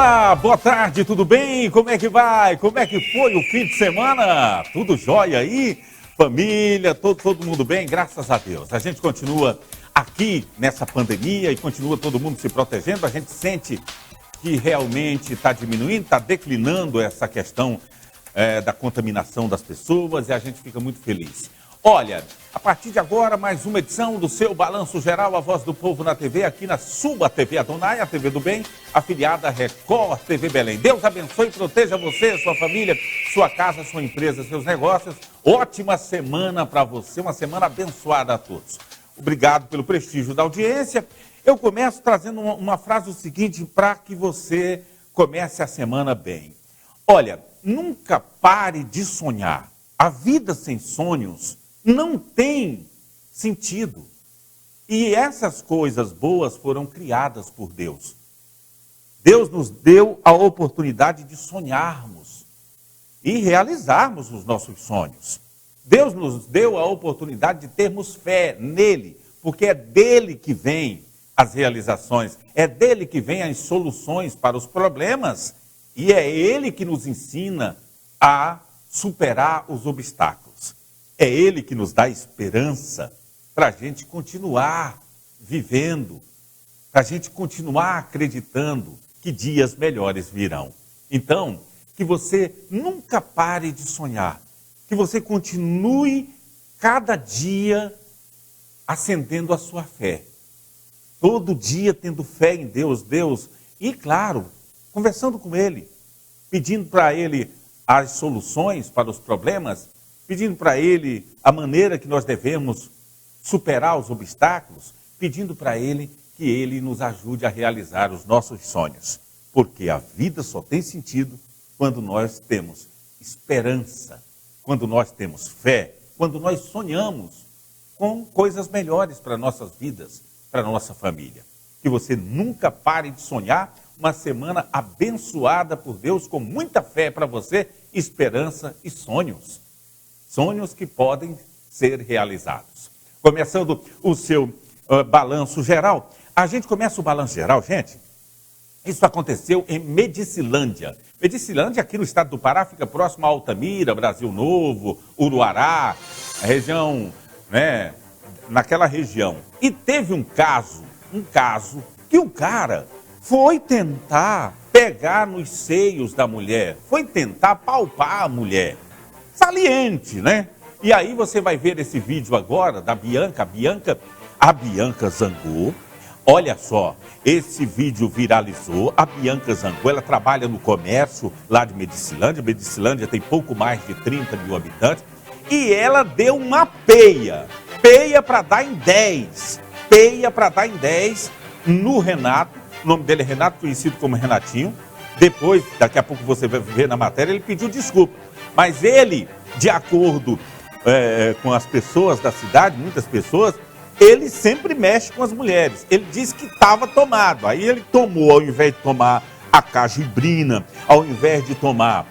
Olá, boa tarde, tudo bem? Como é que vai? Como é que foi o fim de semana? Tudo jóia aí? Família, todo mundo bem? Graças a Deus. A gente continua aqui nessa pandemia e continua todo mundo se protegendo. A gente sente que realmente está diminuindo, está declinando essa questão da contaminação das pessoas e a gente fica muito feliz. Olha, a partir de agora, mais uma edição do seu Balanço Geral, a voz do povo na TV, aqui na sua TV Adonai, a TV do Bem, afiliada à Record TV Belém. Deus abençoe e proteja você, sua família, sua casa, sua empresa, seus negócios. Ótima semana para você, uma semana abençoada a todos. Obrigado pelo prestígio da audiência. Eu começo trazendo uma frase o seguinte para que você comece a semana bem. Olha, nunca pare de sonhar. A vida sem sonhos não tem sentido. E essas coisas boas foram criadas por Deus. Deus nos deu a oportunidade de sonharmos e realizarmos os nossos sonhos. Deus nos deu a oportunidade de termos fé nele, porque é dele que vem as realizações, é dele que vem as soluções para os problemas e é ele que nos ensina a superar os obstáculos. É ele que nos dá esperança para a gente continuar vivendo, para a gente continuar acreditando que dias melhores virão. Então, que você nunca pare de sonhar, que você continue cada dia acendendo a sua fé. Todo dia tendo fé em Deus, e claro, conversando com Ele, pedindo para Ele as soluções para os problemas, pedindo para Ele a maneira que nós devemos superar os obstáculos, pedindo para Ele que Ele nos ajude a realizar os nossos sonhos. Porque a vida só tem sentido quando nós temos esperança, quando nós temos fé, quando nós sonhamos com coisas melhores para nossas vidas, para nossa família. Que você nunca pare de sonhar, uma semana abençoada por Deus, com muita fé para você, esperança e sonhos. Sonhos que podem ser realizados. Começando o seu balanço geral. A gente começa o balanço geral, gente. Isso aconteceu em Medicilândia. Medicilândia, aqui no estado do Pará, fica próximo a Altamira, Brasil Novo, Uruará, a região, né, naquela região. E teve um caso que o cara foi tentar pegar nos seios da mulher, foi tentar palpar a mulher. Saliente, né? E aí você vai ver esse vídeo agora da Bianca. A Bianca zangou. Olha só, esse vídeo viralizou. A Bianca zangou, ela trabalha no comércio lá de Medicilândia. Medicilândia tem pouco mais de 30 mil habitantes. E ela deu uma peia para dar em 10. Peia para dar em 10 no Renato. O nome dele é Renato, conhecido como Renatinho. Depois, daqui a pouco você vai ver na matéria, ele pediu desculpa. Mas ele, de acordo com as pessoas da cidade, muitas pessoas, ele sempre mexe com as mulheres. Ele disse que estava tomado. Aí ele tomou, ao invés de tomar a cajibrina, ao invés de tomar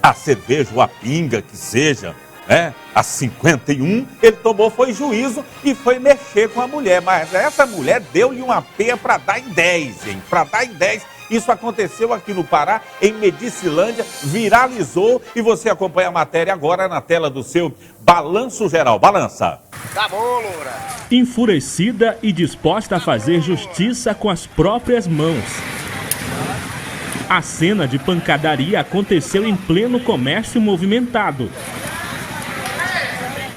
a cerveja ou a pinga, que seja, né, a 51, ele tomou, foi juízo e foi mexer com a mulher. Mas essa mulher deu-lhe uma peia para dar em 10, hein? Para dar em 10. Isso aconteceu aqui no Pará, em Medicilândia, viralizou e você acompanha a matéria agora na tela do seu Balanço Geral. Balança. Tá bom, Loura. Enfurecida e disposta a fazer justiça com as próprias mãos. A cena de pancadaria aconteceu em pleno comércio movimentado.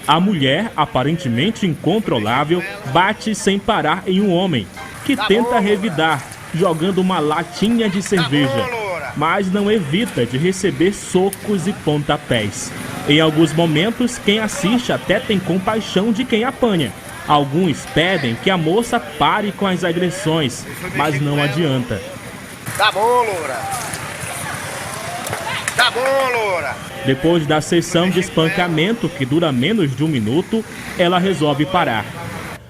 A mulher, aparentemente incontrolável, bate sem parar em um homem, que tenta revidar, jogando uma latinha de cerveja, mas não evita de receber socos e pontapés. Em alguns momentos, quem assiste até tem compaixão de quem apanha. Alguns pedem que a moça pare com as agressões, mas não adianta. Tá bom, Loura. Tá bom, Loura. Depois da sessão de espancamento, que dura menos de 1 minuto, ela resolve parar.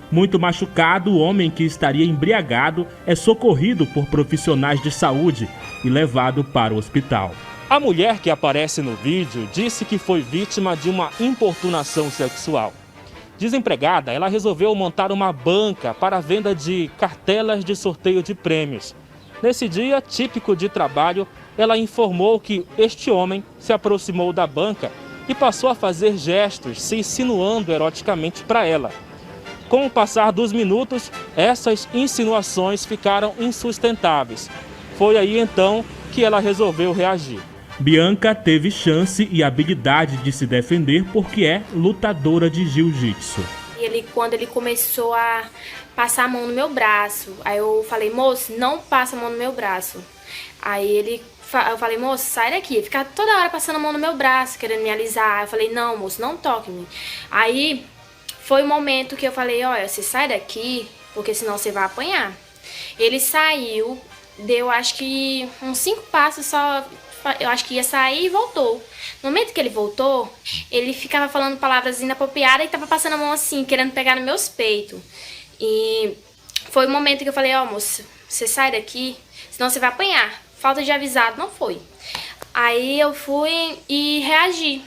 Muito machucado, o homem, que estaria embriagado, é socorrido por profissionais de saúde e levado para o hospital. A mulher que aparece no vídeo disse que foi vítima de uma importunação sexual. Desempregada, ela resolveu montar uma banca para a venda de cartelas de sorteio de prêmios. Nesse dia típico de trabalho, ela informou que este homem se aproximou da banca e passou a fazer gestos, se insinuando eroticamente para ela. Com o passar dos minutos, essas insinuações ficaram insustentáveis. Foi aí então que ela resolveu reagir. Bianca teve chance e habilidade de se defender porque é lutadora de jiu-jitsu. Quando ele começou a passar a mão no meu braço, aí eu falei, moço, não passa a mão no meu braço. Aí eu falei, moço, sai daqui. Fica toda hora passando a mão no meu braço, querendo me alisar. Eu falei, não, moço, não toque em mim. Aí foi o momento que eu falei, olha, você sai daqui, porque senão você vai apanhar. Ele saiu, deu acho que uns 5 passos só, eu acho que ia sair e voltou. No momento que ele voltou, ele ficava falando palavras inapropriadas e tava passando a mão assim, querendo pegar nos meus peitos. E foi o momento que eu falei, ó, moço, você sai daqui, senão você vai apanhar. Falta de avisado não foi. Aí eu fui e reagi.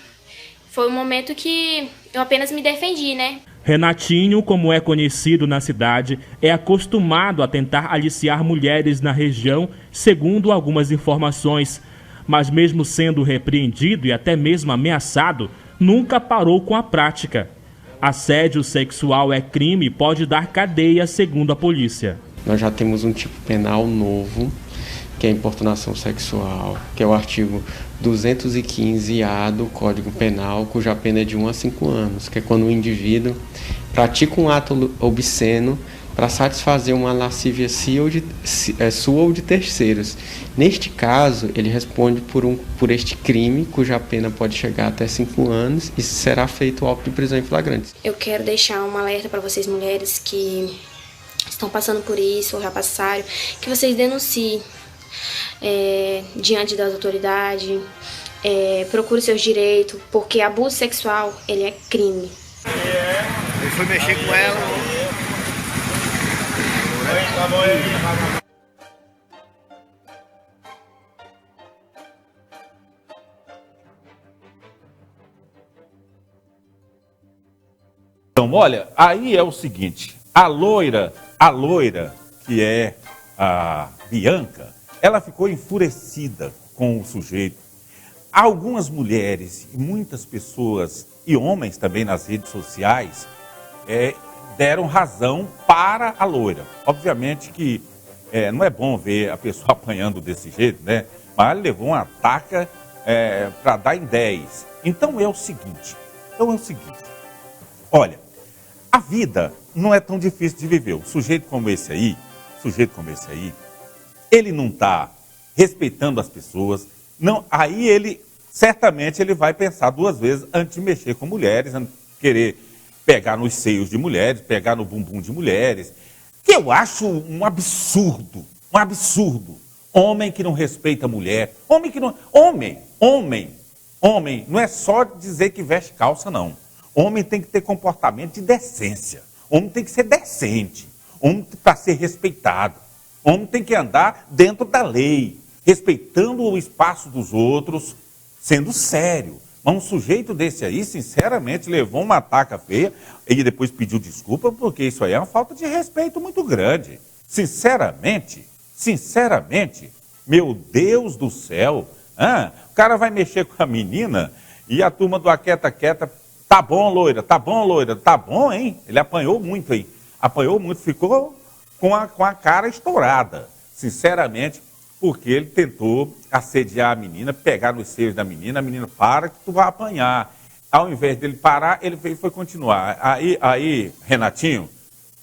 Foi um momento que eu apenas me defendi, né? Renatinho, como é conhecido na cidade, é acostumado a tentar aliciar mulheres na região, segundo algumas informações. Mas mesmo sendo repreendido e até mesmo ameaçado, nunca parou com a prática. Assédio sexual é crime e pode dar cadeia, segundo a polícia. Nós já temos um tipo penal novo, que é a importunação sexual, que é o artigo 215-A do Código Penal, cuja pena é de 1 a 5 anos, que é quando o indivíduo pratica um ato obsceno para satisfazer uma lascívia sua ou de terceiros. Neste caso, ele responde por este crime, cuja pena pode chegar até 5 anos e será feito o auto de prisão em flagrante. Eu quero deixar um alerta para vocês mulheres que estão passando por isso ou já passaram, que vocês denunciem diante das autoridades, procure seus direitos, porque abuso sexual, ele é crime. Eu fui mexer com ela. Então, olha, aí é o seguinte, a loira, que é a Bianca, ela ficou enfurecida com o sujeito. Algumas mulheres e muitas pessoas, e homens também nas redes sociais, deram razão para a loira. Obviamente que não é bom ver a pessoa apanhando desse jeito, né? Mas ela levou uma taca para dar em 10. Então é o seguinte, olha, a vida não é tão difícil de viver. Um sujeito como esse aí, ele não está respeitando as pessoas, não, aí certamente ele vai pensar 2 vezes antes de mexer com mulheres, antes de querer pegar nos seios de mulheres, pegar no bumbum de mulheres, que eu acho um absurdo. Homem que não respeita mulher, homem não é só dizer que veste calça, não. Homem tem que ter comportamento de decência, homem tem que ser decente, homem para ser respeitado. Homem tem que andar dentro da lei, respeitando o espaço dos outros, sendo sério. Mas um sujeito desse aí, sinceramente, levou uma taca feia e depois pediu desculpa, porque isso aí é uma falta de respeito muito grande. Sinceramente, meu Deus do céu, o cara vai mexer com a menina e a turma do Aquieta Quieta, tá bom, loira, tá bom, hein? Ele apanhou muito, hein? Ficou com a cara estourada, sinceramente, porque ele tentou assediar a menina, pegar nos seios da menina, a menina, para que tu vai apanhar. Ao invés dele parar, ele foi continuar. Aí, Renatinho,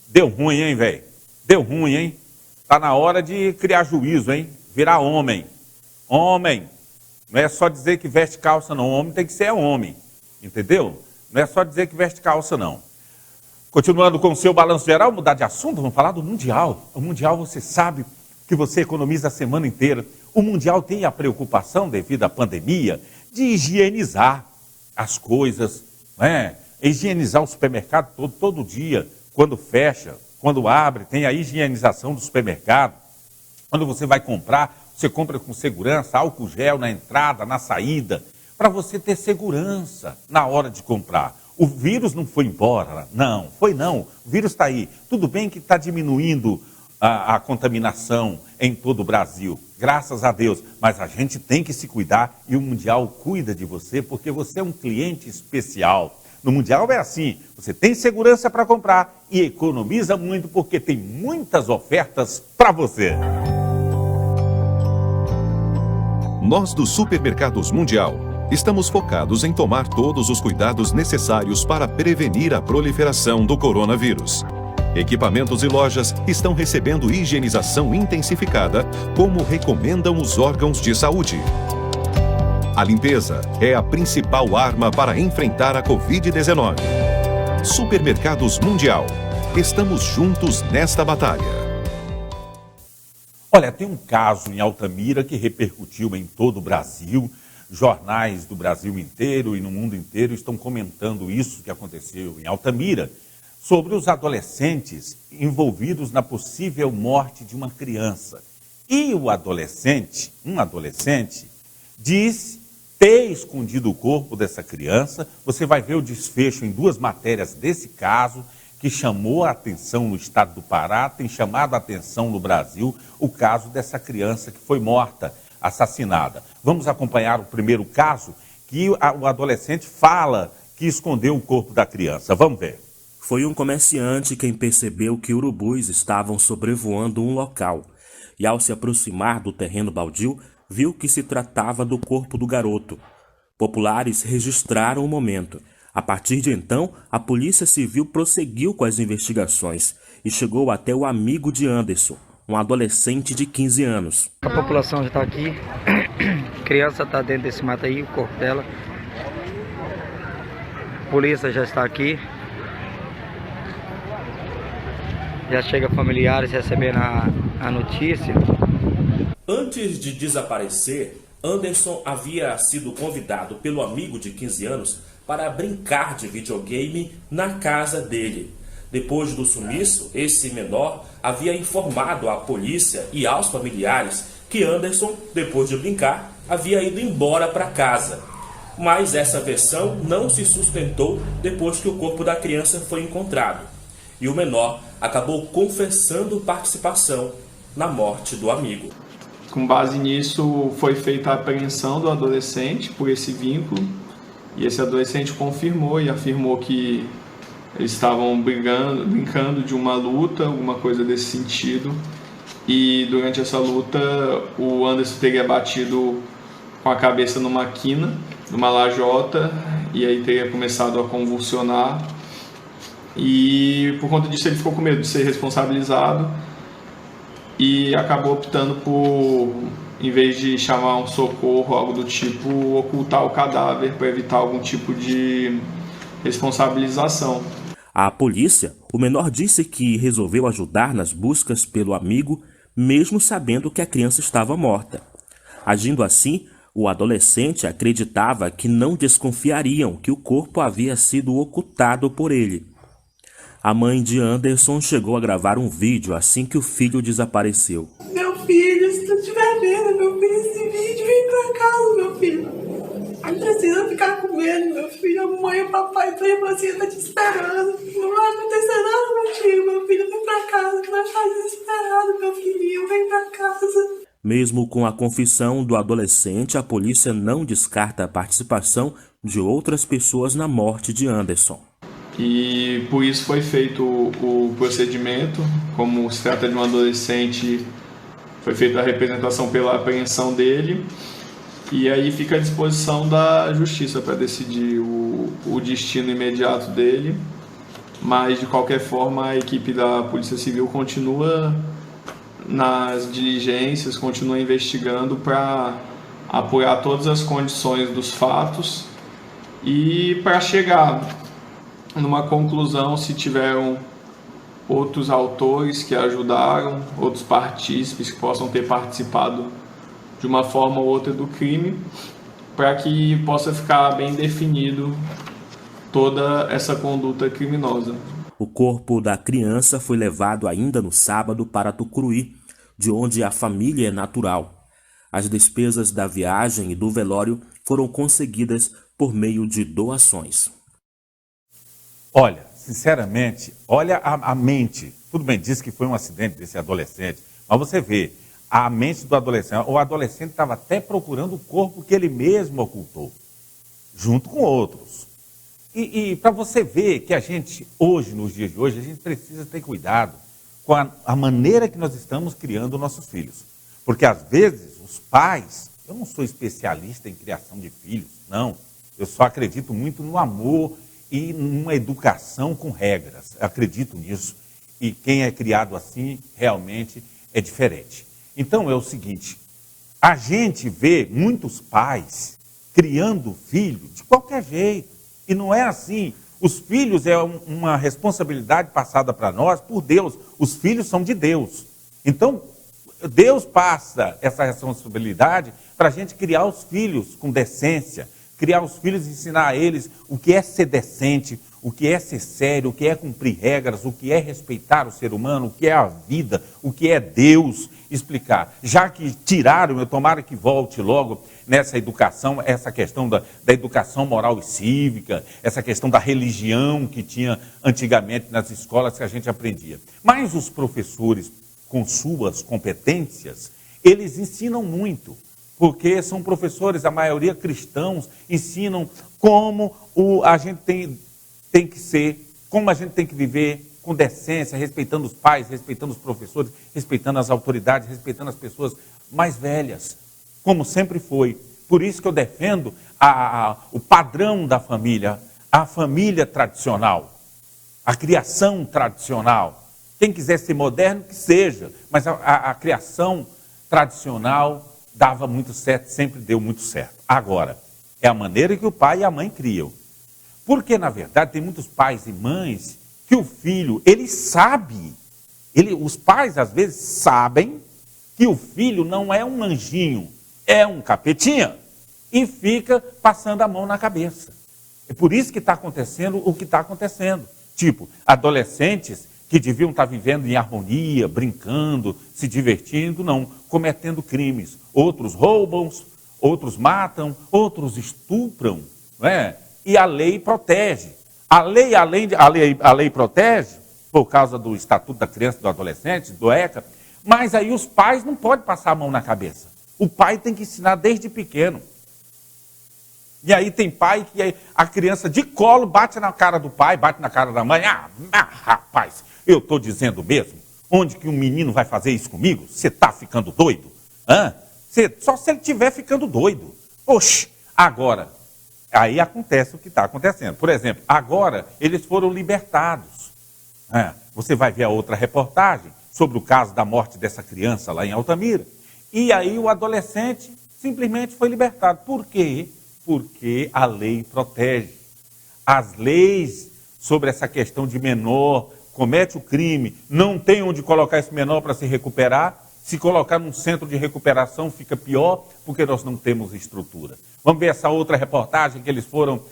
deu ruim, hein, velho? Deu ruim, hein? Tá na hora de criar juízo, hein? Virar homem. Homem. Não é só dizer que veste calça, não. Homem tem que ser homem, entendeu? Não é só dizer que veste calça, não. Continuando com o seu balanço geral, mudar de assunto, vamos falar do Mundial. O Mundial, você sabe que você economiza a semana inteira. O Mundial tem a preocupação, devido à pandemia, de higienizar as coisas, né? Higienizar o supermercado todo dia, quando fecha, quando abre, tem a higienização do supermercado. Quando você vai comprar, você compra com segurança, álcool gel na entrada, na saída, para você ter segurança na hora de comprar. O vírus não foi embora, não. O vírus está aí. Tudo bem que está diminuindo a contaminação em todo o Brasil, graças a Deus, mas a gente tem que se cuidar e o Mundial cuida de você porque você é um cliente especial. No Mundial é assim, você tem segurança para comprar e economiza muito porque tem muitas ofertas para você. Nós do Supermercados Mundial estamos focados em tomar todos os cuidados necessários para prevenir a proliferação do coronavírus. Equipamentos e lojas estão recebendo higienização intensificada, como recomendam os órgãos de saúde. A limpeza é a principal arma para enfrentar a Covid-19. Supermercados Mundial. Estamos juntos nesta batalha. Olha, tem um caso em Altamira que repercutiu em todo o Brasil. Jornais do Brasil inteiro e no mundo inteiro estão comentando isso que aconteceu em Altamira, sobre os adolescentes envolvidos na possível morte de uma criança. E o adolescente, um adolescente, diz ter escondido o corpo dessa criança. Você vai ver o desfecho em 2 matérias desse caso, que chamou a atenção no estado do Pará, tem chamado a atenção no Brasil, o caso dessa criança que foi morta, assassinada. Vamos acompanhar o primeiro caso, que o adolescente fala que escondeu o corpo da criança. Vamos ver. Foi um comerciante quem percebeu que urubus estavam sobrevoando um local e, ao se aproximar do terreno baldio, viu que se tratava do corpo do garoto. Populares registraram o momento. A partir de então, a Polícia Civil prosseguiu com as investigações e chegou até o amigo de Anderson, um adolescente de 15 anos. A população já está aqui, a criança está dentro desse mato aí, o corpo dela. A polícia já está aqui. Já chega familiares recebendo a notícia. Antes de desaparecer, Anderson havia sido convidado pelo amigo de 15 anos para brincar de videogame na casa dele. Depois do sumiço, esse menor havia informado à polícia e aos familiares que Anderson, depois de brincar, havia ido embora para casa. Mas essa versão não se sustentou depois que o corpo da criança foi encontrado. E o menor acabou confessando participação na morte do amigo. Com base nisso, foi feita a apreensão do adolescente por esse vínculo. E esse adolescente confirmou e afirmou que eles estavam brincando de uma luta, alguma coisa desse sentido. E durante essa luta, o Anderson teria batido com a cabeça numa quina, numa lajota, e aí teria começado a convulsionar. E por conta disso ele ficou com medo de ser responsabilizado e acabou optando por, em vez de chamar um socorro, algo do tipo, ocultar o cadáver para evitar algum tipo de responsabilização. À polícia, o menor disse que resolveu ajudar nas buscas pelo amigo, mesmo sabendo que a criança estava morta. Agindo assim, o adolescente acreditava que não desconfiariam que o corpo havia sido ocultado por ele. A mãe de Anderson chegou a gravar um vídeo assim que o filho desapareceu. Meu filho, se tu estiver vendo, meu filho, esse vídeo, vem pra casa, meu filho. Não precisa ficar com medo, meu filho. A mãe, o papai, tua irmãzinha tá te esperando. Não vai acontecer nada contigo, meu filho. Vem pra casa, que nós estamos desesperados, meu filhinho. Vem pra casa. Mesmo com a confissão do adolescente, a polícia não descarta a participação de outras pessoas na morte de Anderson. E por isso foi feito o procedimento. Como se trata de um adolescente, foi feita a representação pela apreensão dele. E aí fica à disposição da justiça para decidir o destino imediato dele. Mas, de qualquer forma, a equipe da Polícia Civil continua nas diligências, continua investigando para apurar todas as condições dos fatos e para chegar numa conclusão se tiveram outros autores que ajudaram, outros partícipes que possam ter participado de uma forma ou outra do crime, para que possa ficar bem definido toda essa conduta criminosa. O corpo da criança foi levado ainda no sábado para Tucuruí, de onde a família é natural. As despesas da viagem e do velório foram conseguidas por meio de doações. Olha, sinceramente, olha a mente. Tudo bem, diz que foi um acidente desse adolescente, mas você vê a mente do adolescente. O adolescente estava até procurando o corpo que ele mesmo ocultou, junto com outros. E para você ver que a gente, hoje, nos dias de hoje, a gente precisa ter cuidado com a maneira que nós estamos criando nossos filhos. Porque, às vezes, os pais... Eu não sou especialista em criação de filhos, não. Eu só acredito muito no amor e numa educação com regras. Eu acredito nisso. E quem é criado assim, realmente, é diferente. Então, é o seguinte, a gente vê muitos pais criando filho de qualquer jeito. E não é assim. Os filhos é uma responsabilidade passada para nós por Deus. Os filhos são de Deus. Então, Deus passa essa responsabilidade para a gente criar os filhos com decência, criar os filhos e ensinar a eles o que é ser decente, o que é ser sério, o que é cumprir regras, o que é respeitar o ser humano, o que é a vida, o que é Deus, explicar. Já que tiraram, eu tomara que volte logo nessa educação, essa questão da educação moral e cívica, essa questão da religião que tinha antigamente nas escolas que a gente aprendia. Mas os professores, com suas competências, eles ensinam muito, porque são professores, a maioria cristãos, ensinam como a gente tem que ser, como a gente tem que viver com decência, respeitando os pais, respeitando os professores, respeitando as autoridades, respeitando as pessoas mais velhas, como sempre foi. Por isso que eu defendo o padrão da família, a família tradicional, a criação tradicional. Quem quiser ser moderno, que seja, mas a criação tradicional dava muito certo, sempre deu muito certo. Agora, é a maneira que o pai e a mãe criam. Porque, na verdade, tem muitos pais e mães que o filho, ele sabe, os pais, às vezes, sabem que o filho não é um anjinho, é um capetinha, e fica passando a mão na cabeça. É por isso que está acontecendo o que está acontecendo. Tipo, adolescentes que deviam estar vivendo em harmonia, brincando, se divertindo, não, cometendo crimes. Outros roubam, outros matam, outros estupram, não é? E a lei protege. A lei protege, por causa do Estatuto da Criança e do Adolescente, do ECA, mas aí os pais não podem passar a mão na cabeça. O pai tem que ensinar desde pequeno. E aí tem pai que a criança de colo bate na cara do pai, bate na cara da mãe. Rapaz, eu estou dizendo mesmo, onde que um menino vai fazer isso comigo? Você está ficando doido? Só se ele estiver ficando doido. Oxe, agora, aí acontece o que está acontecendo. Por exemplo, agora eles foram libertados. Você vai ver a outra reportagem sobre o caso da morte dessa criança lá em Altamira. E aí o adolescente simplesmente foi libertado. Por quê? Porque a lei protege. As leis sobre essa questão de menor, comete o crime, não tem onde colocar esse menor para se recuperar. Se colocar num centro de recuperação fica pior, porque nós não temos estrutura. Vamos ver essa outra reportagem que eles foram,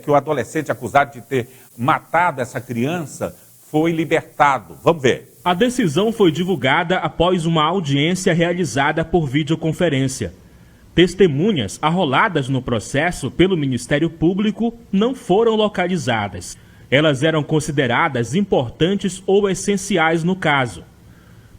que o adolescente acusado de ter matado essa criança foi libertado. Vamos ver. A decisão foi divulgada após uma audiência realizada por videoconferência. Testemunhas arroladas no processo pelo Ministério Público não foram localizadas. Elas eram consideradas importantes ou essenciais no caso.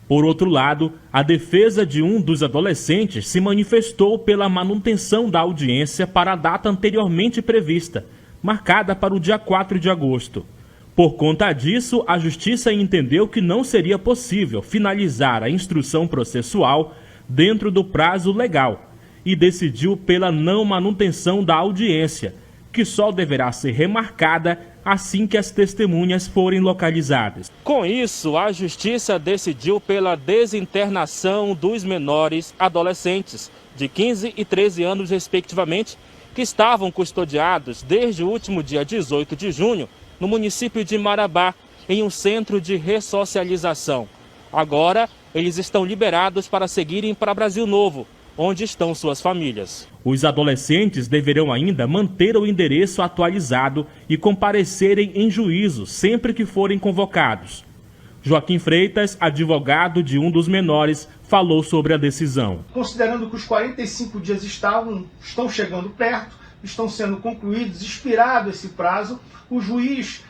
Por outro lado, a defesa de um dos adolescentes se manifestou pela manutenção da audiência para a data anteriormente prevista, marcada para o dia 4 de agosto. Por conta disso, a Justiça entendeu que não seria possível finalizar a instrução processual dentro do prazo legal e decidiu pela não manutenção da audiência, que só deverá ser remarcada assim que as testemunhas forem localizadas. Com isso, a Justiça decidiu pela desinternação dos menores adolescentes, de 15 e 13 anos respectivamente, que estavam custodiados desde o último dia 18 de junho, no município de Marabá, em um centro de ressocialização. Agora, eles estão liberados para seguirem para Brasil Novo, onde estão suas famílias. Os adolescentes deverão ainda manter o endereço atualizado e comparecerem em juízo sempre que forem convocados. Joaquim Freitas, advogado de um dos menores, falou sobre a decisão. Considerando que os 45 dias estão chegando perto, estão sendo concluídos, expirado esse prazo, o juiz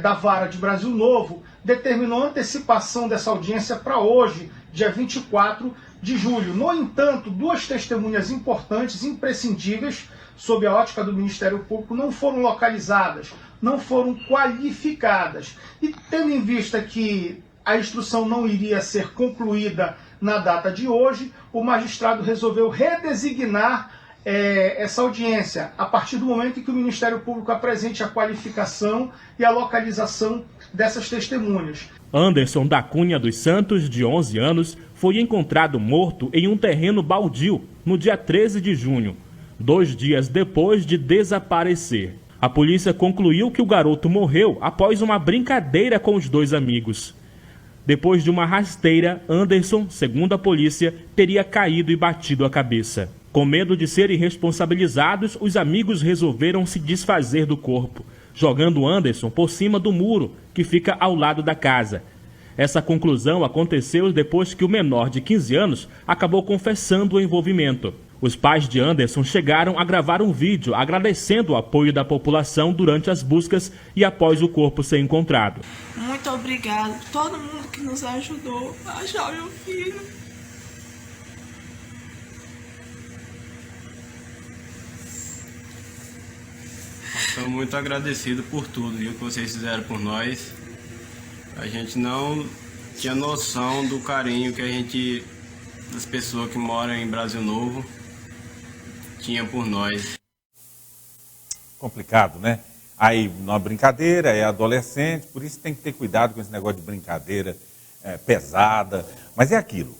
da Vara de Brasil Novo determinou a antecipação dessa audiência para hoje, dia 24 de julho. No entanto, duas testemunhas importantes, imprescindíveis, sob a ótica do Ministério Público, não foram localizadas, não foram qualificadas. E tendo em vista que a instrução não iria ser concluída na data de hoje, o magistrado resolveu redesignar essa audiência a partir do momento em que o Ministério Público apresente a qualificação e a localização dessas testemunhas. Anderson da Cunha dos Santos, de 11 anos, foi encontrado morto em um terreno baldio no dia 13 de junho, 2 dias depois de desaparecer. A polícia concluiu que o garoto morreu após uma brincadeira com os dois amigos. Depois de uma rasteira, Anderson, segundo a polícia, teria caído e batido a cabeça. Com medo de serem responsabilizados, os amigos resolveram se desfazer do corpo, jogando Anderson por cima do muro, que fica ao lado da casa. Essa conclusão aconteceu depois que o menor de 15 anos acabou confessando o envolvimento. Os pais de Anderson chegaram a gravar um vídeo agradecendo o apoio da população durante as buscas e após o corpo ser encontrado. Muito obrigado a todo mundo que nos ajudou a achar meu filho. Estou muito agradecido por tudo, viu, que vocês fizeram por nós. A gente não tinha noção do carinho que das pessoas que moram em Brasil Novo, tinha por nós. Complicado, né? Aí, numa brincadeira, é adolescente, por isso tem que ter cuidado com esse negócio de brincadeira pesada. Mas é aquilo.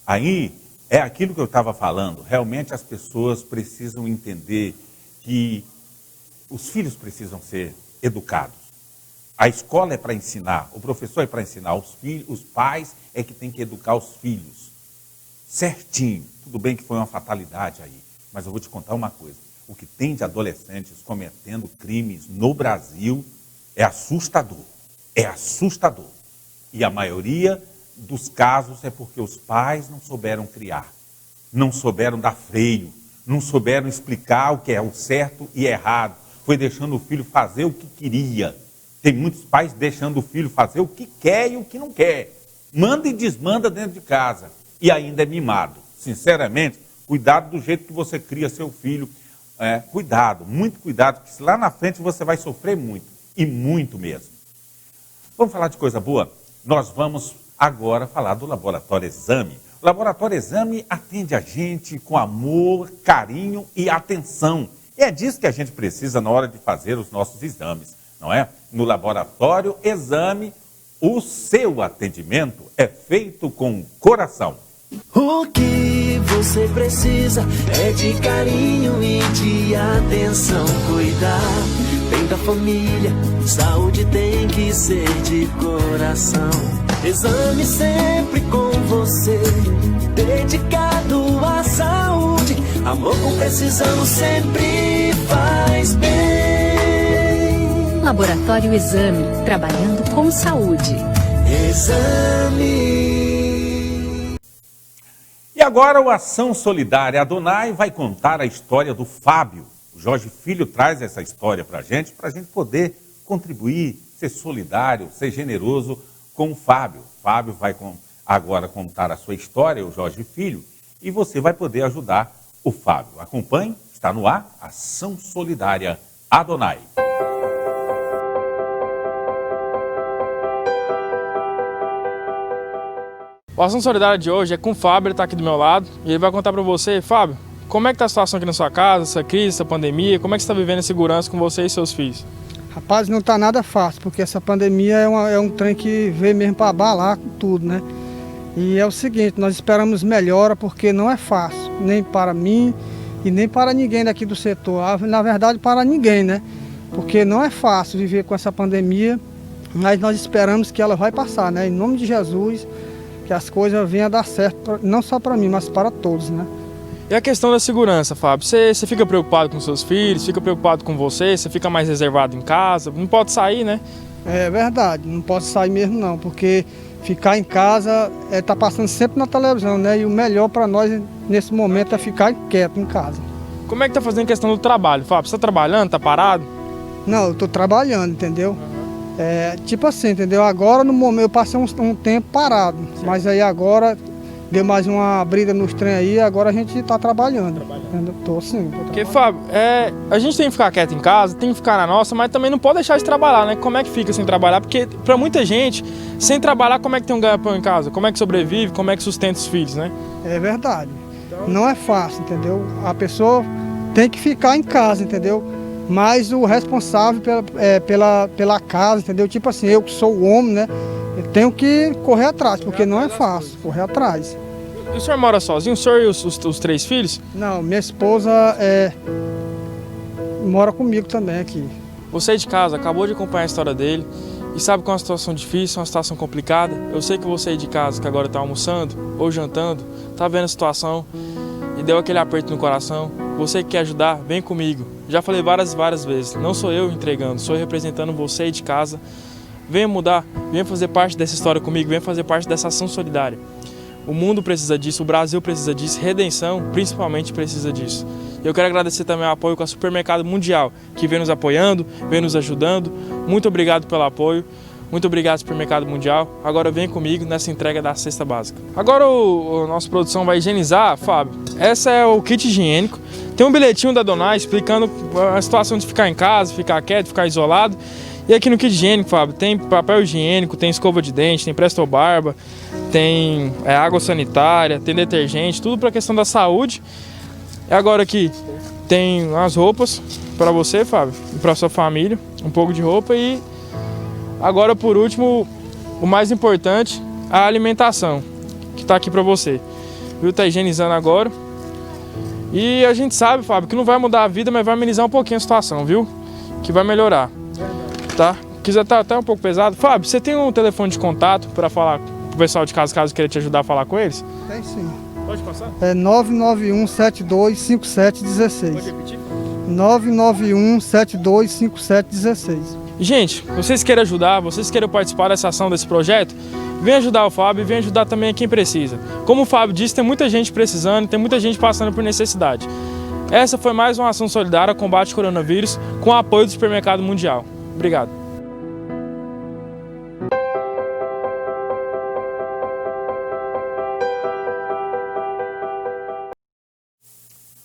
Aí, é aquilo que eu estava falando. Realmente as pessoas precisam entender que os filhos precisam ser educados. A escola é para ensinar, o professor é para ensinar, os pais é que tem que educar os filhos. Certinho. Tudo bem que foi uma fatalidade aí, mas eu vou te contar uma coisa. O que tem de adolescentes cometendo crimes no Brasil é assustador. É assustador. E a maioria dos casos é porque os pais não souberam criar, não souberam dar freio, não souberam explicar o que é o certo e errado. Foi deixando o filho fazer o que queria. Tem muitos pais deixando o filho fazer o que quer e o que não quer. Manda e desmanda dentro de casa. E ainda é mimado. Sinceramente, cuidado do jeito que você cria seu filho. Cuidado, muito cuidado, porque lá na frente você vai sofrer muito. E muito mesmo. Vamos falar de coisa boa? Nós vamos agora falar do Laboratório Exame. O Laboratório Exame atende a gente com amor, carinho e atenção. E é disso que a gente precisa na hora de fazer os nossos exames, não é? No Laboratório Exame, o seu atendimento é feito com coração. O que você precisa é de carinho e de atenção. Cuidar bem da família, saúde tem que ser de coração. Exame sempre com você, dedicado à saúde. Amor com precisão sempre faz bem. Laboratório Exame, trabalhando com saúde. Exame. E agora o Ação Solidária Adonai vai contar a história do Fábio. O Jorge Filho traz essa história para a gente poder contribuir, ser solidário, ser generoso com o Fábio. O Fábio vai agora contar a sua história, o Jorge Filho, e você vai poder ajudar o Fábio. Acompanhe, está no ar, Ação Solidária Adonai. O Ação Solidária de hoje é com o Fábio, ele está aqui do meu lado, e ele vai contar para você, Fábio, como é que está a situação aqui na sua casa, essa crise, essa pandemia, como é que você está vivendo a segurança com você e seus filhos? Rapaz, não está nada fácil, porque essa pandemia é um trem que veio mesmo para abalar tudo, né? E é o seguinte, nós esperamos melhora, porque não é fácil, nem para mim e nem para ninguém daqui do setor, na verdade para ninguém, né? Porque não é fácil viver com essa pandemia, mas nós esperamos que ela vai passar, né? Em nome de Jesus, que as coisas venham a dar certo, não só para mim, mas para todos, né? E a questão da segurança, Fábio, você fica preocupado com seus filhos, fica preocupado com você fica mais reservado em casa, não pode sair, né? É verdade, não pode sair mesmo não, porque ficar em casa tá passando sempre na televisão, né? E o melhor para nós nesse momento é ficar quieto em casa. Como é que tá fazendo a questão do trabalho, Fábio? Você tá trabalhando, tá parado? Não, eu tô trabalhando, entendeu? Tipo assim, entendeu? Agora, no momento, eu passei um tempo parado, mas aí agora deu mais uma brida nos trem aí, agora a gente tá trabalhando. Tô sim. Porque, Fábio, a gente tem que ficar quieto em casa, tem que ficar na nossa, mas também não pode deixar de trabalhar, né? Como é que fica sem trabalhar? Porque pra muita gente, sem trabalhar, como é que tem um ganha-pão em casa? Como é que sobrevive? Como é que sustenta os filhos, né? É verdade. Não é fácil, entendeu? A pessoa tem que ficar em casa, entendeu? Mas o responsável pela casa, entendeu? Tipo assim, eu que sou o homem, né? Eu tenho que correr atrás, porque não é fácil correr atrás. E o senhor mora sozinho? O senhor e os 3 filhos? Não, minha esposa mora comigo também aqui. Você de casa acabou de acompanhar a história dele e sabe que é uma situação difícil, uma situação complicada. Eu sei que você de casa, que agora está almoçando ou jantando, está vendo a situação e deu aquele aperto no coração. Você que quer ajudar, vem comigo. Já falei várias vezes, não sou eu entregando, sou eu representando você de casa. Venha mudar, venha fazer parte dessa história comigo, venha fazer parte dessa ação solidária. O mundo precisa disso, o Brasil precisa disso, Redenção principalmente precisa disso. Eu quero agradecer também o apoio com a Supermercado Mundial, que vem nos apoiando, vem nos ajudando. Muito obrigado pelo apoio. Muito obrigado, Supermercado Mundial. Agora vem comigo nessa entrega da cesta básica. Agora a nossa produção vai higienizar, Fábio. Esse é o kit higiênico. Tem um bilhetinho da Adonai explicando a situação de ficar em casa, ficar quieto, ficar isolado. E aqui no kit higiênico, Fábio, tem papel higiênico, tem escova de dente, tem Presto Barba, tem água sanitária, tem detergente, tudo para a questão da saúde. E agora aqui tem as roupas para você, Fábio, e para sua família, um pouco de roupa e agora, por último, o mais importante, a alimentação, que está aqui para você. Viu? Tá higienizando agora. E a gente sabe, Fábio, que não vai mudar a vida, mas vai amenizar um pouquinho a situação, viu? Que vai melhorar, tá? Quiser tá até um pouco pesado. Fábio, você tem um telefone de contato para falar pro pessoal de casa, caso queira te ajudar a falar com eles? Tem sim. Pode passar? 991-725716. Pode repetir? 991-725716. Gente, vocês querem ajudar, vocês querem participar dessa ação, desse projeto, vem ajudar o Fábio e vem ajudar também quem precisa. Como o Fábio disse, tem muita gente precisando, tem muita gente passando por necessidade. Essa foi mais uma ação solidária ao combate ao coronavírus com o apoio do Supermercado Mundial. Obrigado.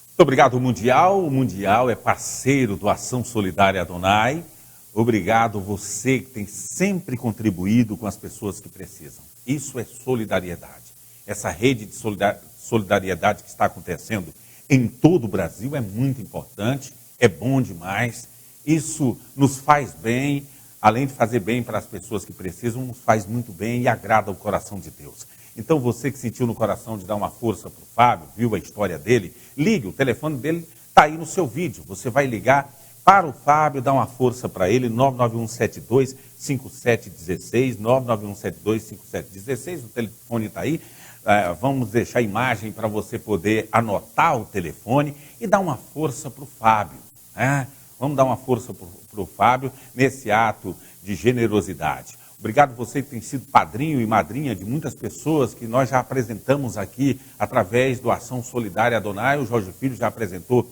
Muito obrigado, Mundial. O Mundial é parceiro do Ação Solidária Adonai. Obrigado você que tem sempre contribuído com as pessoas que precisam. Isso é solidariedade. Essa rede de solidariedade que está acontecendo em todo o Brasil é muito importante, é bom demais. Isso nos faz bem, além de fazer bem para as pessoas que precisam, nos faz muito bem e agrada o coração de Deus. Então você que sentiu no coração de dar uma força para o Fábio, viu a história dele, ligue, o telefone dele está aí no seu vídeo. Você vai ligar para o Fábio, dá uma força para ele, 99172-5716, 99172-5716, o telefone está aí. Vamos deixar a imagem para você poder anotar o telefone e dar uma força para o Fábio. Né? Vamos dar uma força para o Fábio nesse ato de generosidade. Obrigado você que tem sido padrinho e madrinha de muitas pessoas que nós já apresentamos aqui através do Ação Solidária Adonai. O Jorge Filho já apresentou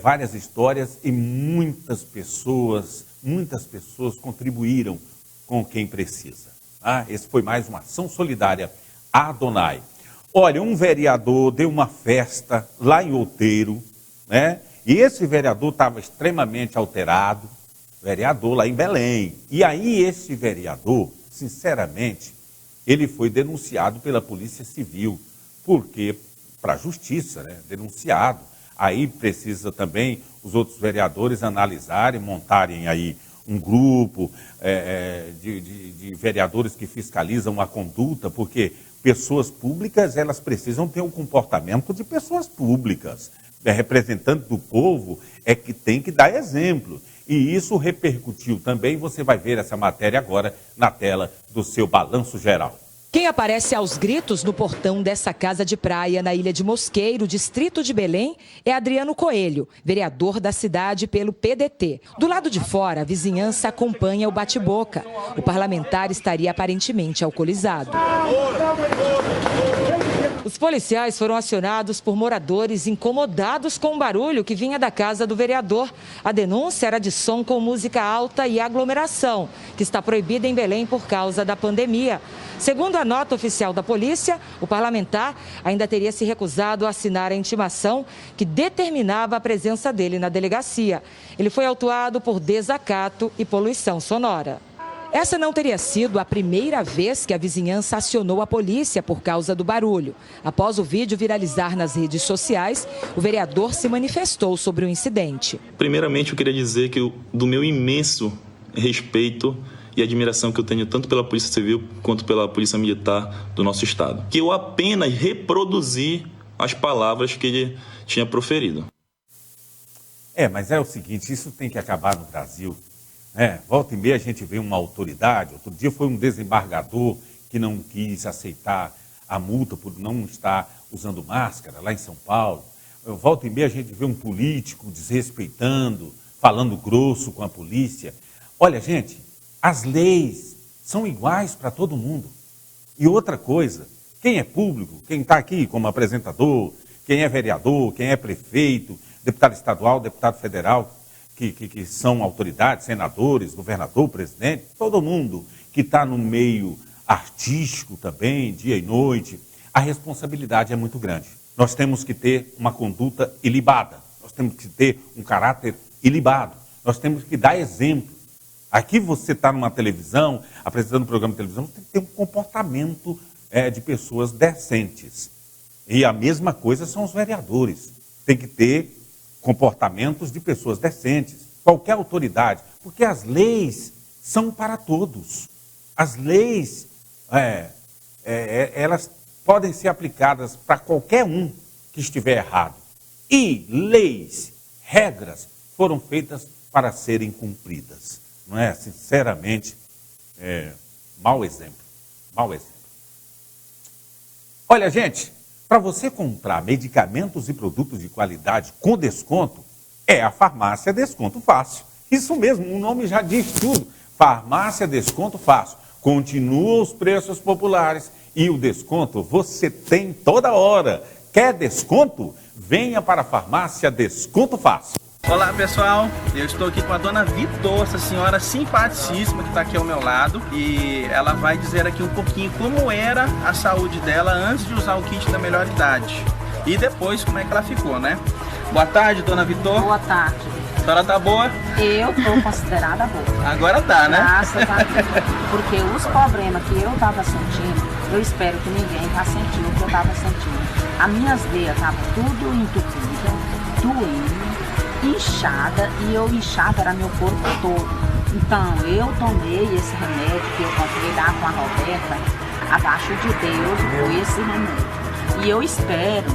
várias histórias e muitas pessoas contribuíram com quem precisa. Esse foi mais uma ação solidária Adonai. Olha, um vereador deu uma festa lá em Outeiro, né? E esse vereador estava extremamente alterado, vereador lá em Belém. E aí esse vereador, sinceramente, ele foi denunciado pela Polícia Civil, porque para a Justiça, né? Denunciado. Aí precisa também os outros vereadores analisarem, montarem aí um grupo de vereadores que fiscalizam a conduta, porque pessoas públicas, elas precisam ter um comportamento de pessoas públicas. Representante do povo é que tem que dar exemplo. E isso repercutiu também, você vai ver essa matéria agora na tela do seu Balanço Geral. Quem aparece aos gritos no portão dessa casa de praia na Ilha de Mosqueiro, distrito de Belém, é Adriano Coelho, vereador da cidade pelo PDT. Do lado de fora, a vizinhança acompanha o bate-boca. O parlamentar estaria aparentemente alcoolizado. Os policiais foram acionados por moradores incomodados com o barulho que vinha da casa do vereador. A denúncia era de som com música alta e aglomeração, que está proibida em Belém por causa da pandemia. Segundo a nota oficial da polícia, o parlamentar ainda teria se recusado a assinar a intimação que determinava a presença dele na delegacia. Ele foi autuado por desacato e poluição sonora. Essa não teria sido a primeira vez que a vizinhança acionou a polícia por causa do barulho. Após o vídeo viralizar nas redes sociais, o vereador se manifestou sobre o incidente. Primeiramente, eu queria dizer que do meu imenso respeito e admiração que eu tenho tanto pela Polícia Civil quanto pela Polícia Militar do nosso estado, que eu apenas reproduzi as palavras que ele tinha proferido. Mas é o seguinte, isso tem que acabar no Brasil. Volta e meia a gente vê uma autoridade, outro dia foi um desembargador que não quis aceitar a multa por não estar usando máscara lá em São Paulo. Volta e meia a gente vê um político desrespeitando, falando grosso com a polícia. Olha, gente, as leis são iguais para todo mundo. E outra coisa, quem é público, quem está aqui como apresentador, quem é vereador, quem é prefeito, deputado estadual, deputado federal, que são autoridades, senadores, governador, presidente, todo mundo que está no meio artístico também, dia e noite, a responsabilidade é muito grande. Nós temos que ter uma conduta ilibada, nós temos que ter um caráter ilibado, nós temos que dar exemplo. Aqui você está numa televisão, apresentando um programa de televisão, você tem que ter um comportamento de pessoas decentes. E a mesma coisa são os vereadores, tem que ter comportamentos de pessoas decentes, qualquer autoridade, porque as leis são para todos. As leis, elas podem ser aplicadas para qualquer um que estiver errado. E leis, regras, foram feitas para serem cumpridas. Não é? Sinceramente, mau exemplo. Mau exemplo. Olha, gente, para você comprar medicamentos e produtos de qualidade com desconto, é a Farmácia Desconto Fácil. Isso mesmo, o nome já diz tudo. Farmácia Desconto Fácil. Continua os preços populares e o desconto você tem toda hora. Quer desconto? Venha para a Farmácia Desconto Fácil. Olá pessoal, eu estou aqui com a dona Vitor, essa senhora simpaticíssima que está aqui ao meu lado, e ela vai dizer aqui um pouquinho como era a saúde dela antes de usar o kit da melhor idade e depois como é que ela ficou, né? Boa tarde, dona Vitor. Boa tarde. A senhora tá boa? Eu estou considerada boa. Agora tá, né? Graças a Deus. Porque os problemas que eu estava sentindo, eu espero que ninguém tá sentindo o que eu estava sentindo. As minhas veias estavam tudo entupidas, doendo, inchada, e eu inchada era meu corpo todo. Então eu tomei esse remédio que eu comprei lá com a Roberta, abaixo de Deus foi esse remédio. E eu espero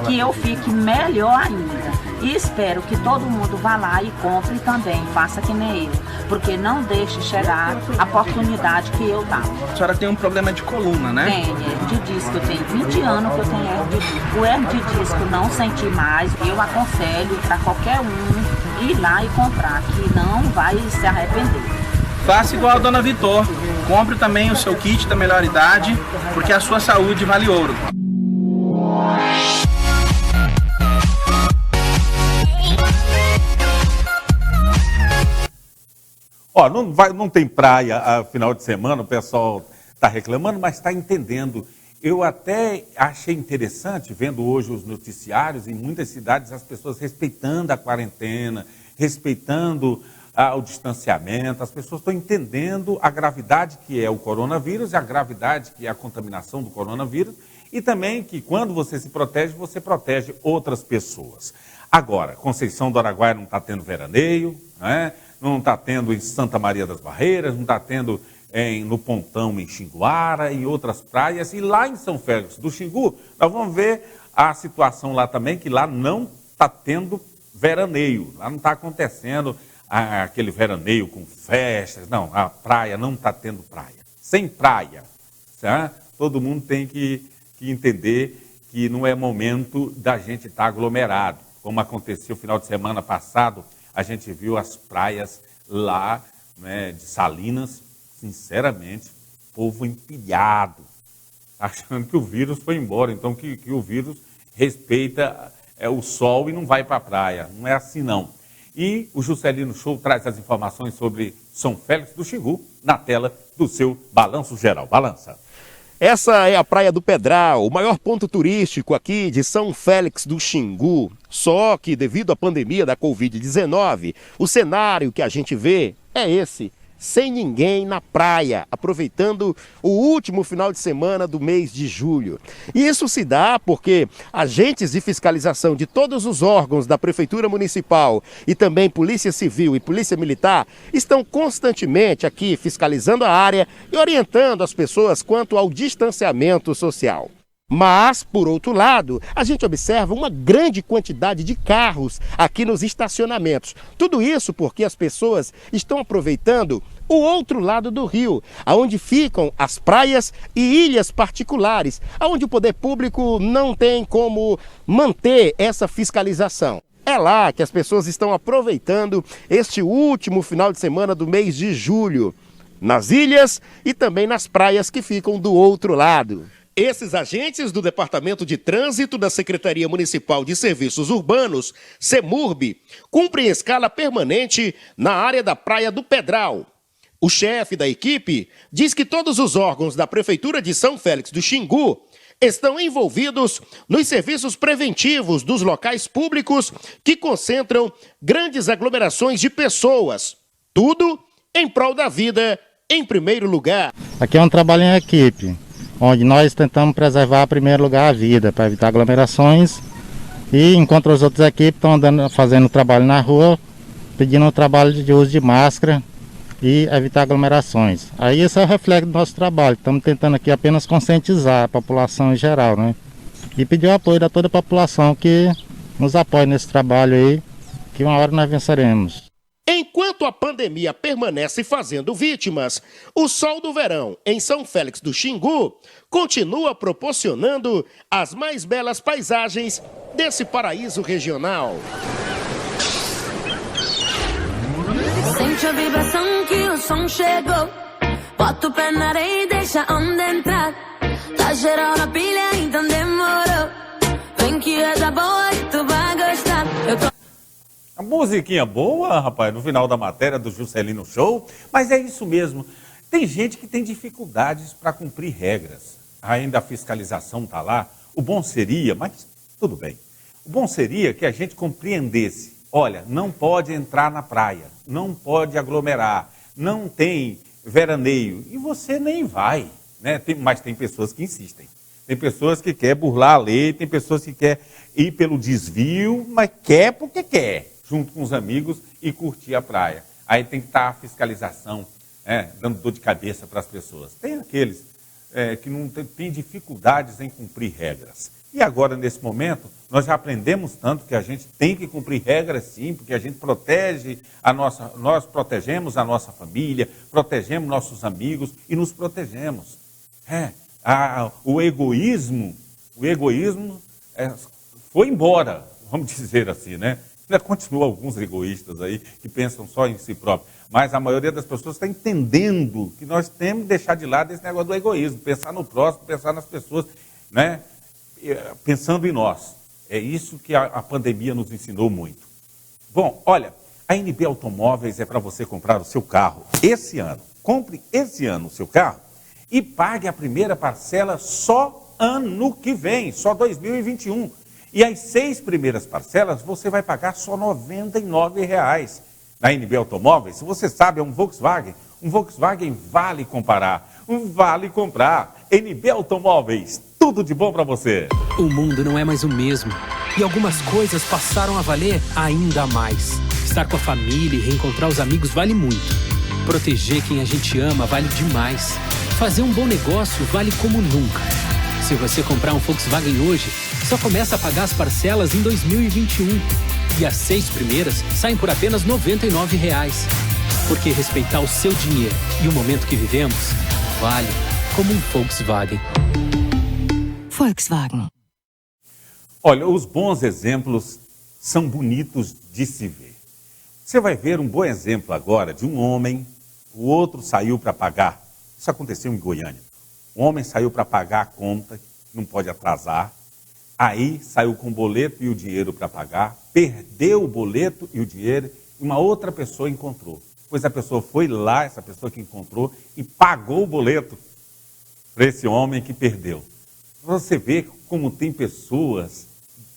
que eu fique melhor ainda. E espero que todo mundo vá lá e compre também, faça que nem eu. Porque não deixe chegar a oportunidade que eu dava. A senhora tem um problema de coluna, né? Tem, hernia de disco. Eu tenho 20 anos que eu tenho hernia de disco. O hernia de disco não senti mais. Eu aconselho para qualquer um ir lá e comprar, que não vai se arrepender. Faça igual a dona Vitor. Compre também o seu kit da melhor idade, porque a sua saúde vale ouro. Não tem praia a final de semana, o pessoal está reclamando, mas está entendendo. Eu até achei interessante, vendo hoje os noticiários, em muitas cidades, as pessoas respeitando a quarentena, respeitando o distanciamento, as pessoas estão entendendo a gravidade que é o coronavírus e a gravidade que é a contaminação do coronavírus, e também que quando você se protege, você protege outras pessoas. Agora, Conceição do Araguaia não está tendo veraneio, né? Não está tendo em Santa Maria das Barreiras, não está tendo no Pontão, em Xinguara, em outras praias. E lá em São Félix do Xingu, nós vamos ver a situação lá também, que lá não está tendo veraneio. Lá não está acontecendo aquele veraneio com festas. Não, a praia não está tendo praia. Sem praia. Tá? Todo mundo tem que entender que não é momento da gente estar aglomerado. Como aconteceu no final de semana passado, a gente viu as praias lá, né, de Salinas, sinceramente, povo empilhado. achando que o vírus foi embora, então que o vírus respeita o sol e não vai para a praia. Não é assim, não. E o Juscelino Show traz as informações sobre São Félix do Xingu na tela do seu Balanço Geral. Balança. Essa é a Praia do Pedral, o maior ponto turístico aqui de São Félix do Xingu. Só que, devido à pandemia da Covid-19, o cenário que a gente vê é esse. Sem ninguém na praia, aproveitando o último final de semana do mês de julho. E isso se dá porque agentes de fiscalização de todos os órgãos da Prefeitura Municipal e também Polícia Civil e Polícia Militar estão constantemente aqui fiscalizando a área e orientando as pessoas quanto ao distanciamento social. Mas, por outro lado, a gente observa uma grande quantidade de carros aqui nos estacionamentos. Tudo isso porque as pessoas estão aproveitando o outro lado do rio, onde ficam as praias e ilhas particulares, onde o poder público não tem como manter essa fiscalização. É lá que as pessoas estão aproveitando este último final de semana do mês de julho, nas ilhas e também nas praias que ficam do outro lado. Esses agentes do Departamento de Trânsito da Secretaria Municipal de Serviços Urbanos, CEMURB, cumprem escala permanente na área da Praia do Pedral. O chefe da equipe diz que todos os órgãos da Prefeitura de São Félix do Xingu estão envolvidos nos serviços preventivos dos locais públicos que concentram grandes aglomerações de pessoas. Tudo em prol da vida, em primeiro lugar. Aqui é um trabalho em equipe, onde nós tentamos preservar, em primeiro lugar, a vida, para evitar aglomerações. E enquanto as outras equipes estão andando, fazendo trabalho na rua, pedindo o trabalho de uso de máscara e evitar aglomerações. Aí esse é o reflexo do nosso trabalho. Estamos tentando aqui apenas conscientizar a população em geral, né? E pedir o apoio de toda a população que nos apoie nesse trabalho aí, que uma hora nós venceremos. Enquanto a pandemia permanece fazendo vítimas, o sol do verão em São Félix do Xingu continua proporcionando as mais belas paisagens desse paraíso regional. Sente a vibração que o som chegou. Bota o pé na areia e deixa a onda entrar. Tá geral na pilha, então demorou. Vem que é da boa e tu vai gostar. A musiquinha boa, rapaz, no final da matéria do Juscelino Show, mas é isso mesmo. Tem gente que tem dificuldades para cumprir regras. Ainda a fiscalização está lá. O bom seria, mas tudo bem. O bom seria que a gente compreendesse. Olha, não pode entrar na praia, não pode aglomerar, não tem veraneio. E você nem vai, né? Mas tem pessoas que insistem. Tem pessoas que querem burlar a lei, tem pessoas que querem ir pelo desvio, mas quer porque quer, junto com os amigos e curtir a praia. Aí tem que estar a fiscalização, dando dor de cabeça para as pessoas. Tem aqueles que não tem dificuldades em cumprir regras. E agora, nesse momento, nós já aprendemos tanto que a gente tem que cumprir regras, sim, porque a gente protege nós protegemos a nossa família, protegemos nossos amigos e nos protegemos. O egoísmo foi embora, vamos dizer assim, né? Ainda continuam alguns egoístas aí que pensam só em si próprios, mas a maioria das pessoas está entendendo que nós temos que deixar de lado esse negócio do egoísmo, pensar no próximo, pensar nas pessoas, né? Pensando em nós. É isso que a pandemia nos ensinou muito. Bom, olha, a NB Automóveis é para você comprar o seu carro esse ano. Compre esse ano o seu carro e pague a primeira parcela só ano que vem, só 2021. E as 6 primeiras parcelas você vai pagar só R$ 99,00. Na NB Automóveis, se você sabe, é um Volkswagen vale comparar, vale comprar. NB Automóveis, tudo de bom para você. O mundo não é mais o mesmo e algumas coisas passaram a valer ainda mais. Estar com a família e reencontrar os amigos vale muito. Proteger quem a gente ama vale demais. Fazer um bom negócio vale como nunca. Se você comprar um Volkswagen hoje, só começa a pagar as parcelas em 2021. E as 6 primeiras saem por apenas R$ 99,00. Porque respeitar o seu dinheiro e o momento que vivemos vale como um Volkswagen. Volkswagen. Olha, os bons exemplos são bonitos de se ver. Você vai ver um bom exemplo agora de um homem, o outro saiu para pagar. Isso aconteceu em Goiânia. O homem saiu para pagar a conta, não pode atrasar. Aí saiu com o boleto e o dinheiro para pagar, perdeu o boleto e o dinheiro, e uma outra pessoa encontrou. Pois a pessoa foi lá, essa pessoa que encontrou, e pagou o boleto para esse homem que perdeu. Você vê como tem pessoas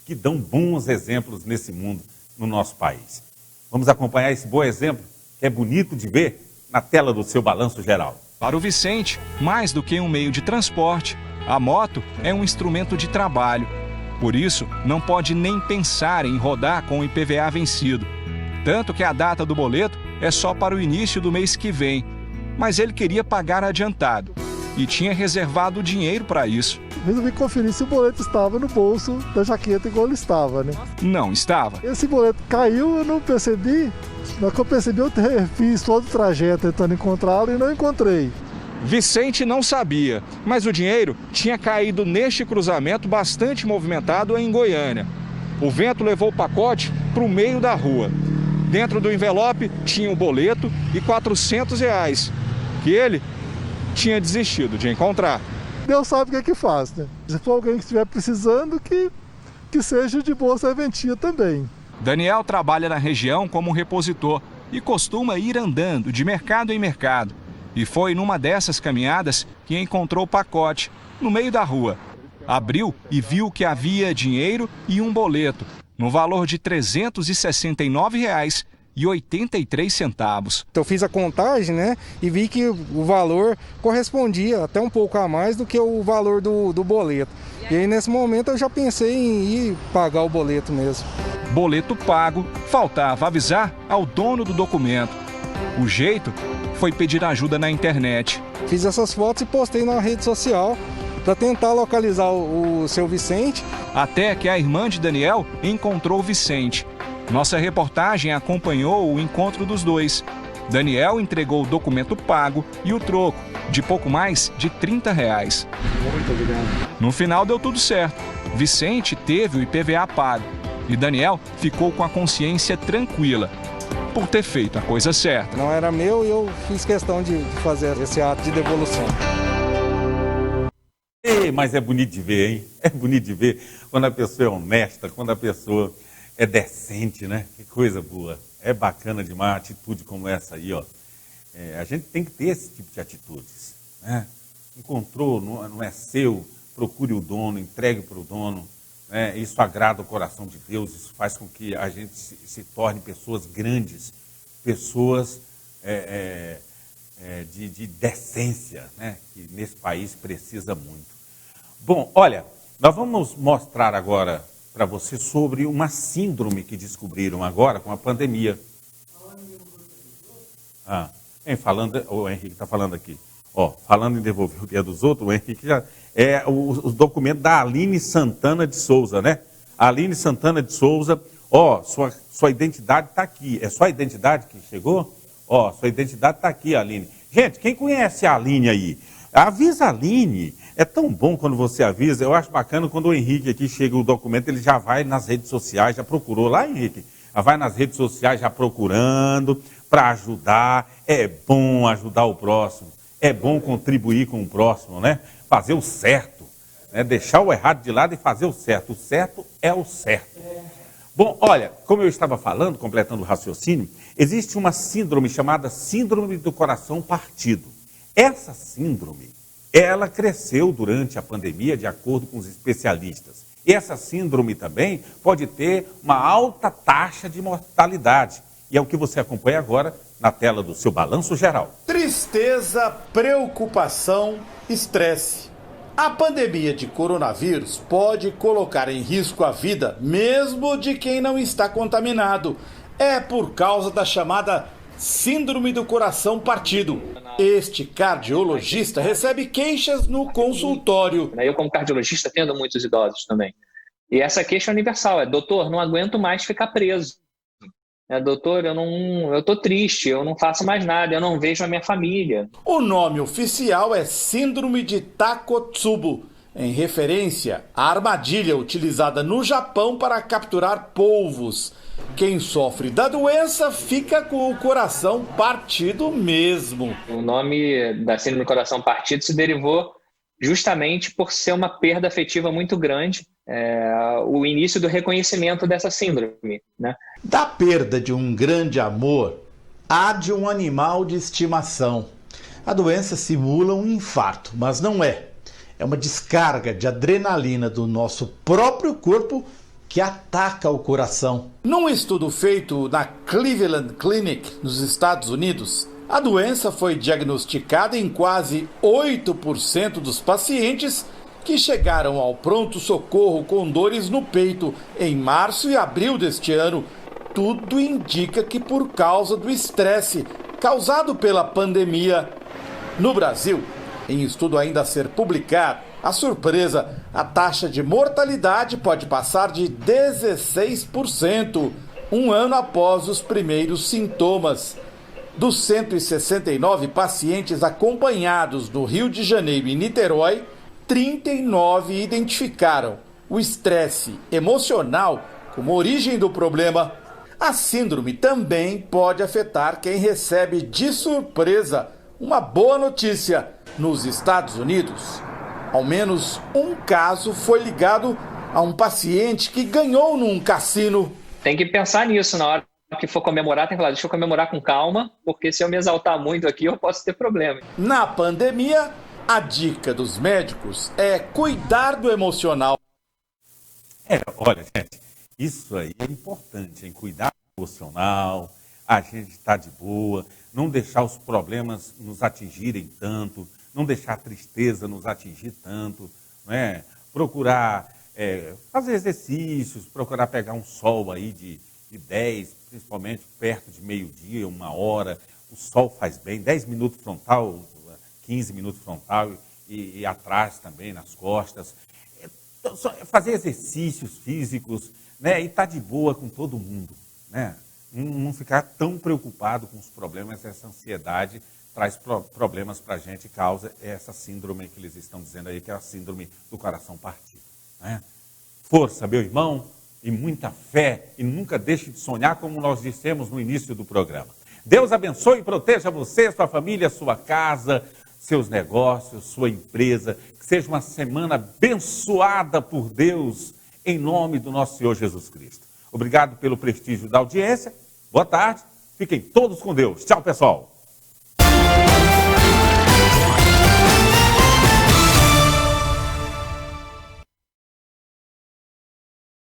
que dão bons exemplos nesse mundo, no nosso país. Vamos acompanhar esse bom exemplo, que é bonito de ver, na tela do seu Balanço Geral. Para o Vicente, mais do que um meio de transporte, a moto é um instrumento de trabalho. Por isso, não pode nem pensar em rodar com o IPVA vencido. Tanto que a data do boleto é só para o início do mês que vem. Mas ele queria pagar adiantado e tinha reservado o dinheiro para isso. Resolvi conferir se o boleto estava no bolso da jaqueta igual ele estava, né? Não estava. Esse boleto caiu, eu não percebi. Na que eu percebi, eu fiz todo o trajeto tentando encontrá-lo e não encontrei. Vicente não sabia, mas o dinheiro tinha caído neste cruzamento bastante movimentado em Goiânia. O vento levou o pacote para o meio da rua. Dentro do envelope tinha um boleto e R$400, que ele tinha desistido de encontrar. Deus sabe o que é que faz, né? Se for alguém que estiver precisando, que seja de boa serventia também. Daniel trabalha na região como repositor e costuma ir andando de mercado em mercado. E foi numa dessas caminhadas que encontrou o pacote, no meio da rua. Abriu e viu que havia dinheiro e um boleto, no valor de R$369,83. Eu fiz a contagem, né, e vi que o valor correspondia até um pouco a mais do que o valor do boleto. E aí, nesse momento, eu já pensei em ir pagar o boleto mesmo. Boleto pago, faltava avisar ao dono do documento. O jeito foi pedir ajuda na internet. Fiz essas fotos e postei na rede social para tentar localizar o seu Vicente. Até que a irmã de Daniel encontrou o Vicente. Nossa reportagem acompanhou o encontro dos dois. Daniel entregou o documento pago e o troco, de pouco mais de R$30. Muito obrigado. No final deu tudo certo. Vicente teve o IPVA pago e Daniel ficou com a consciência tranquila por ter feito a coisa certa. Não era meu e eu fiz questão de fazer esse ato de devolução. Mas é bonito de ver, hein? É bonito de ver quando a pessoa é honesta, quando a pessoa é decente, né? Que coisa boa. É bacana demais uma atitude como essa aí, ó. A gente tem que ter esse tipo de atitudes, né? Encontrou, não é seu, procure o dono, entregue para o dono. Isso agrada o coração de Deus, isso faz com que a gente se torne pessoas grandes, pessoas de decência, né? Que nesse país precisa muito. Bom, olha, nós vamos mostrar agora para você sobre uma síndrome que descobriram agora com a pandemia. O Henrique está falando aqui. Falando em devolver o dinheiro dos outros, o Henrique já... É os documentos da Aline Santana de Souza, né? Aline Santana de Souza, sua identidade está aqui. É sua identidade que chegou? Sua identidade está aqui, Aline. Gente, quem conhece a Aline aí? Avisa a Aline. É tão bom quando você avisa. Eu acho bacana quando o Henrique aqui chega o documento, ele já vai nas redes sociais, já procurou lá, Henrique? Já vai nas redes sociais já procurando para ajudar. É bom ajudar o próximo. É bom contribuir com o próximo, né? Fazer o certo, né? Deixar o errado de lado e fazer o certo. O certo é o certo. Bom, olha, como eu estava falando, completando o raciocínio, existe uma síndrome chamada síndrome do coração partido. Essa síndrome, ela cresceu durante a pandemia, de acordo com os especialistas. E essa síndrome também pode ter uma alta taxa de mortalidade. E é o que você acompanha agora na tela do seu Balanço Geral. Tristeza, preocupação, estresse. A pandemia de coronavírus pode colocar em risco a vida mesmo de quem não está contaminado. É por causa da chamada síndrome do coração partido. Este cardiologista recebe queixas no consultório. Eu, como cardiologista, atendo muitos idosos também. E essa queixa é universal, doutor, não aguento mais ficar preso. Doutor, eu tô triste, eu não faço mais nada, eu não vejo a minha família. O nome oficial é Síndrome de Takotsubo, em referência à armadilha utilizada no Japão para capturar polvos. Quem sofre da doença fica com o coração partido mesmo. O nome da síndrome do coração partido se derivou justamente por ser uma perda afetiva muito grande, o início do reconhecimento dessa síndrome, né? Da perda de um grande amor, há de um animal de estimação. A doença simula um infarto, mas não é. É uma descarga de adrenalina do nosso próprio corpo que ataca o coração. Num estudo feito na Cleveland Clinic, nos Estados Unidos, a doença foi diagnosticada em quase 8% dos pacientes que chegaram ao pronto-socorro com dores no peito em março e abril deste ano. Tudo indica que por causa do estresse causado pela pandemia. No Brasil, em estudo ainda a ser publicado, a surpresa, a taxa de mortalidade pode passar de 16%, um ano após os primeiros sintomas. Dos 169 pacientes acompanhados no Rio de Janeiro e Niterói, 39 identificaram o estresse emocional como origem do problema. A síndrome também pode afetar quem recebe de surpresa uma boa notícia. Nos Estados Unidos, ao menos um caso foi ligado a um paciente que ganhou num cassino. Tem que pensar nisso na hora que for comemorar, tem que falar, deixa eu comemorar com calma, porque se eu me exaltar muito aqui, eu posso ter problema. Na pandemia, a dica dos médicos é cuidar do emocional. Olha, gente, isso aí é importante, hein? Cuidar do emocional, a gente estar de boa, não deixar os problemas nos atingirem tanto, não deixar a tristeza nos atingir tanto, né? Procurar fazer exercícios, procurar pegar um sol aí de 10, principalmente perto de meio-dia, 1 hora. O sol faz bem, 10 minutos frontal, 15 minutos frontal e atrás também, nas costas. Fazer exercícios físicos, né? E estar de boa com todo mundo, né? Não ficar tão preocupado com os problemas, essa ansiedade traz problemas para a gente, causa essa síndrome que eles estão dizendo aí, que é a síndrome do coração partido, né? Força, meu irmão, e muita fé, e nunca deixe de sonhar, como nós dissemos no início do programa. Deus abençoe e proteja você, sua família, sua casa, seus negócios, sua empresa. Que seja uma semana abençoada por Deus, em nome do nosso Senhor Jesus Cristo. Obrigado pelo prestígio da audiência. Boa tarde. Fiquem todos com Deus. Tchau, pessoal.